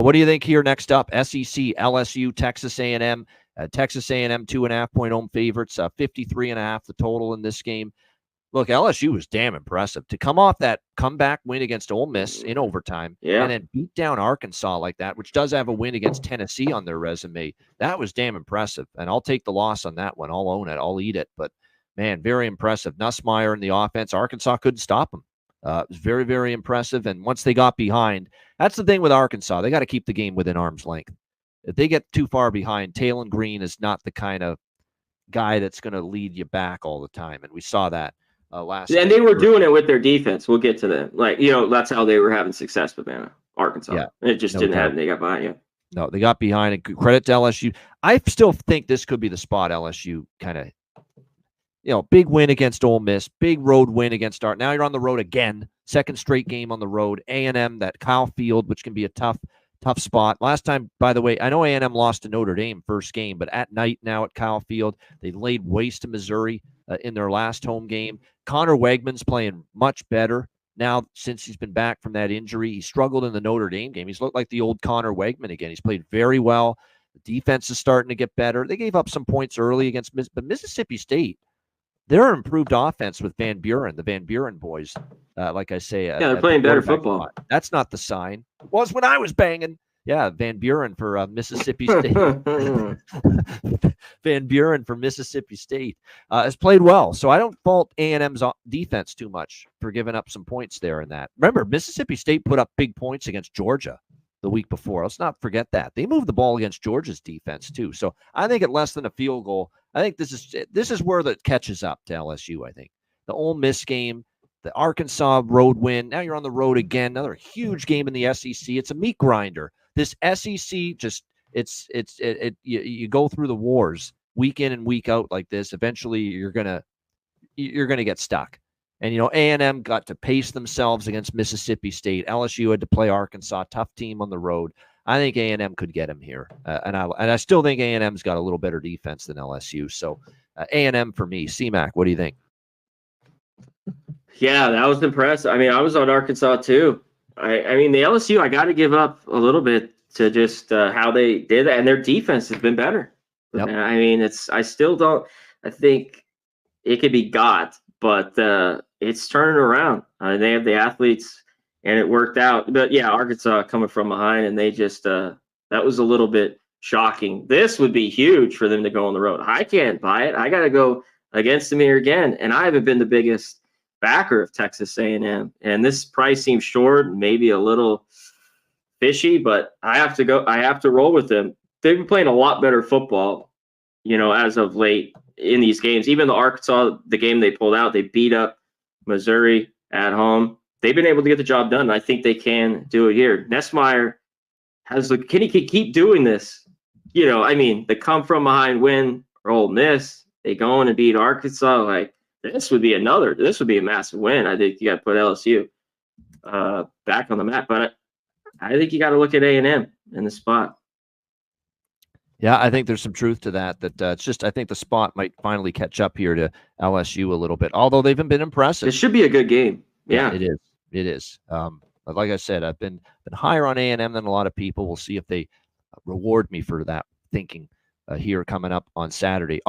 What do you think here next up? SEC, LSU, Texas A&M. Texas A&M 2.5-point home favorites, 53.5 the total in this game. Look, LSU was damn impressive to come off that comeback win against Ole Miss in overtime and then beat down Arkansas like that, which does have a win against Tennessee on their resume. That was damn impressive, and I'll take the loss on that one. I'll own it. I'll eat it. But, man, very impressive. Nussmeier in the offense. Arkansas couldn't stop him. It was very, very impressive, and once they got behind, that's the thing with Arkansas. They got to keep the game within arm's length. If they get too far behind, Talon Green is not the kind of guy that's going to lead you back all the time, and we saw that. And they were doing it with their defense. We'll get to that. That's how they were having success with Arkansas. Yeah, it just didn't happen. They got behind. Yeah. No, they got behind. And credit to LSU. I still think this could be the spot LSU kind of, big win against Ole Miss, big road win against Art. Now you're on the road again. Second straight game on the road. A&M, that Kyle Field, which can be a tough spot. Last time, by the way, I know A&M lost to Notre Dame first game, but at night now at Kyle Field, they laid waste to Missouri in their last home game. Connor Wegman's playing much better now since he's been back from that injury. He struggled in the Notre Dame game. He's looked like the old Connor Wegman again. He's played very well. The defense is starting to get better. They gave up some points early against Mississippi State. They're an improved offense with Van Buren, the Van Buren boys. Like I say, they're playing better football. Spot. That's not the sign. It was when I was banging. Yeah, Van Buren for Mississippi State. Van Buren for Mississippi State has played well. So I don't fault A&M's defense too much for giving up some points there in that. Remember, Mississippi State put up big points against Georgia the week before. Let's not forget that. They moved the ball against Georgia's defense too. So I think at less than a field goal, I think this is where that catches up to LSU, I think. The Ole Miss game, the Arkansas road win. Now you're on the road again. Another huge game in the SEC. It's a meat grinder. This SEC just you go through the wars week in and week out like this. Eventually, you're gonna get stuck. And A&M got to pace themselves against Mississippi State. LSU had to play Arkansas, tough team on the road. I think A&M could get him here, and I still think A&M's got a little better defense than LSU. So A&M for me. C-Mac, what do you think? Yeah, that was impressive. I mean, I was on Arkansas too. I mean, the LSU, I got to give up a little bit to just how they did that, and their defense has been better. Yep. I mean, I still don't. I think it could be got, but it's turning around. They have the athletes, and it worked out. But yeah, Arkansas coming from behind, and they just that was a little bit shocking. This would be huge for them to go on the road. I can't buy it. I got to go against them here again, and I haven't been the biggest backer of Texas A&M, and this price seems short, maybe a little fishy, but I have to roll with them. They've been playing a lot better football, as of late in these games. Even the Arkansas, the game they pulled out, they beat up Missouri at home. They've been able to get the job done, and I think they can do it here. Nussmeier can he keep doing this? The come from behind win for Ole Miss, they go in and beat Arkansas, this would be a massive win. I think you got to put LSU back on the map, but I think you got to look at A&M in the spot. Yeah, I think there's some truth to that. It's just I think the spot might finally catch up here to LSU a little bit, although they've been impressive. It should be a good game. Yeah, it is. It is. But like I said, I've been higher on A&M than a lot of people. We'll see if they reward me for that thinking here coming up on Saturday.